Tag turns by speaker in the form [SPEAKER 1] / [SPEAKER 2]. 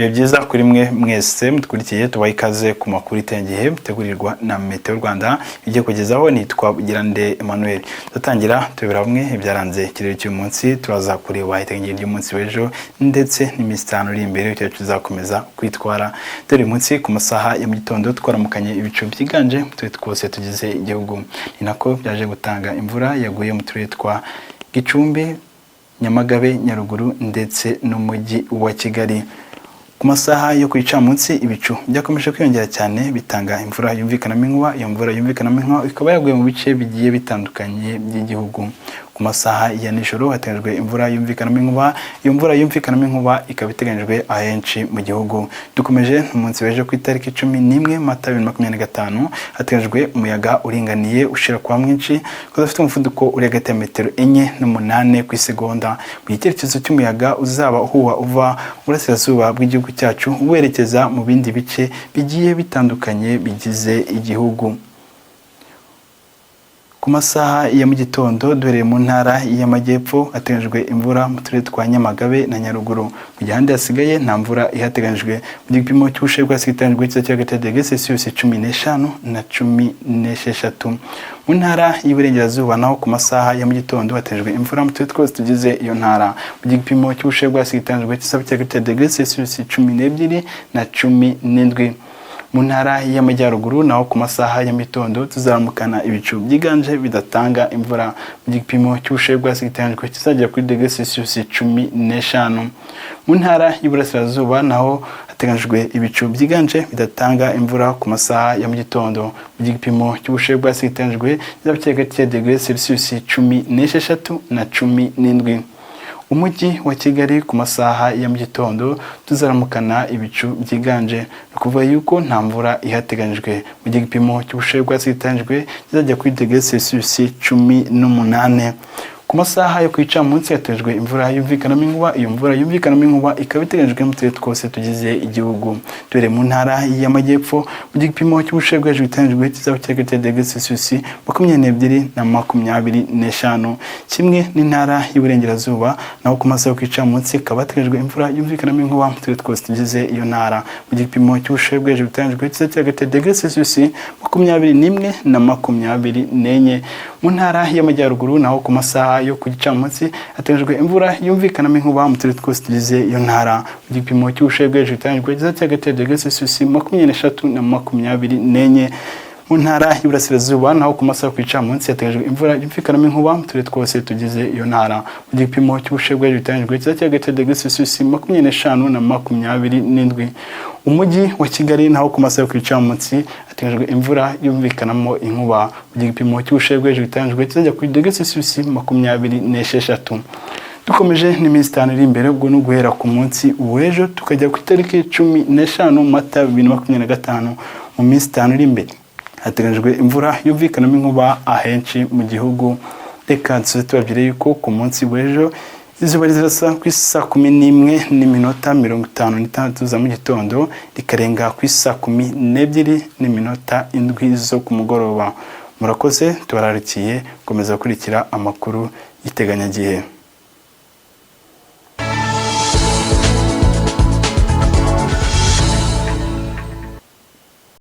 [SPEAKER 1] Bibe byiza kuri mwe mwese mutwurikiye tubaye ikaze ku makuru itengihe mutegurirwa na Meteo Rwanda igiye kugezaho nitwa Bugirande Emmanuel. Dutangira tubira hamwe ibyaranze ikirere cy'uyu munsi, turaza kureba itengihe ry'umunsi w'ejo ndetse n'iminsi 5 iri imbere cyo tuzakomeza kwitwara. Dore munsi ku masaha ya mu gitondo twaramukanye ibicu byiganje mu twose tugize igihugu. Ni nako byaje gutanga imvura yaguye mu turere twa Gicumbi, Nyamagabe, Nyaruguru ndetse n'umujyi wa Kigali. Ku masaha yo kwica munsi ibicu byakomeje kwiyongera cyane bitanga imvura yumvikanamo inkuba. Iyo mvura yumvikanamo inkuba ikaba yaguye mu bice bigiye bitandukanye by'igihugu. Ku masaha ya nijoro hateganyijwe imvura yumvikanamo inkuba. Iyo mvura yumvikanamo inkuba ikaba iteganyijwe ahenshi mu gihugu. Dukomeje umunsi w'ejo ku itariki 11 Mata 2025 hateganyijwe umuyaga uringaniye ushira kwa mwinshi kuzafite umuvuduko uri hagati ya metero 4 n'8 ku isegonda. Mu cyerekezo cy'umuyaga uzaba uhuha uva burasirazuba bw'igihugu cyacu werekeza mu bindi bice bigiye bitandukanye bigize igihugu. Ku masaha ya mu gitondo duhereye mu ntara y'Amajyepfo hateganyijwe imvura mu turere twa Nyamagabe na Nyaruguru. Mu gihe ahandi hasigaye nta mvura ihateganyijwe. Mu gipimo cy'ubushyuhe bwasigaye cya degrees Celsius 15 na 16. Mu ntara y'Iburengerazuba naho ku masaha ya mu gitondo hateganyijwe imvura mu turere twose tugize iyo ntara. Mu gipimo cy'ubushyuhe bwasigaye cya degrees Celsius 12 na 17. Mu ntara y'Amajyaruguru naho ku masaha ya mitondo tuzaramukana ibicu byiganje bidatanga imvura. Mu gipimo cy'ubushyuhe bwasigaye kizagera kuri degrees Celsius 15. Mu ntara y'Iburasirazuba naho hateganyijwe ibicu byiganje bidatanga imvura ku masaha ya mu gitondo. Mu gipimo cy'ubushyuhe bwasigaye cya degrees Celsius 16 na 17. Umujyi wa Kigali ku masaha ya mu gitondo tuzaramukana ibicu byiganje, kuvuga yuko nta mvura ihateganyijwe. Mu gipimo cy'ubushyuhe bwasigaye kizajya kuri degrees Celsius 18. Ku masaha yo kwica munsi hateganyijwe imvura yumvikanamo inkuba. Iyo mvura yumvikanamo inkuba ikaba iteganyijwe mu turere twose tugize igihugu. Dore mu ntara y'Amajyepfo mu gipimo cy'ubushyuhe bw'ejo biteganyijwe kizaba cya degrees Celsius 22 na 25. Kimwe n'intara y'Iburengerazuba naho ku masaha yo kwica munsi ikaba hateganyijwe imvura yumvikanamo inkuba mu turere twose tugize iyo ntara. Mu gipimo cy'ubushyuhe bw'ejo biteganyijwe kizaba cya degrees Celsius 21 na 24. Mu ntara y'Amajyaruguru naho ku masaha yo ku gicamunsi hateganyijwe imvura yumvikanamo inkuba mu turere twose tugize iyo ntara. Mu gipimo cy'ubushyuhe bw'ejo biteganyijwe cya degrees Celsius 23 na 24. Mu ntara y'Iburasirazuba naho ku masaha yo ku gicamunsi hateganyijwe imvura yumvikanamo inkuba mu turere twose tugize iyo ntara. Mu gipimo cy'ubushyuhe bw'ejo biteganyijwe cya degrees Celsius 25 na 27. Umujyi wa Kigali naho ku masaha yo ku gicamunsi hateganyijwe imvura yumvikanamo inkuba. Mu gipimo cy'ubushyuhe bw'ejo biteganyijwe kizajya kuri degrees Celsius 26. Dukomeje n'iminsi 5 iri imbere ubwo no guhera ku munsi w'ejo tukajya ku itariki 15 Mata 2025. Mu minsi 5 iri imbere hateganyijwe imvura yumvikanamo inkuba ahenshi mu gihugu. Reka tubabwire yuko ku munsi w'ejo izuba rizasa ku isa 11:56 za mu gitondo rikarenga ku isa 12:07 zo ku mugoroba. Murakoze tubararikiye komeza kurikira amakuru y'iteganyagihe.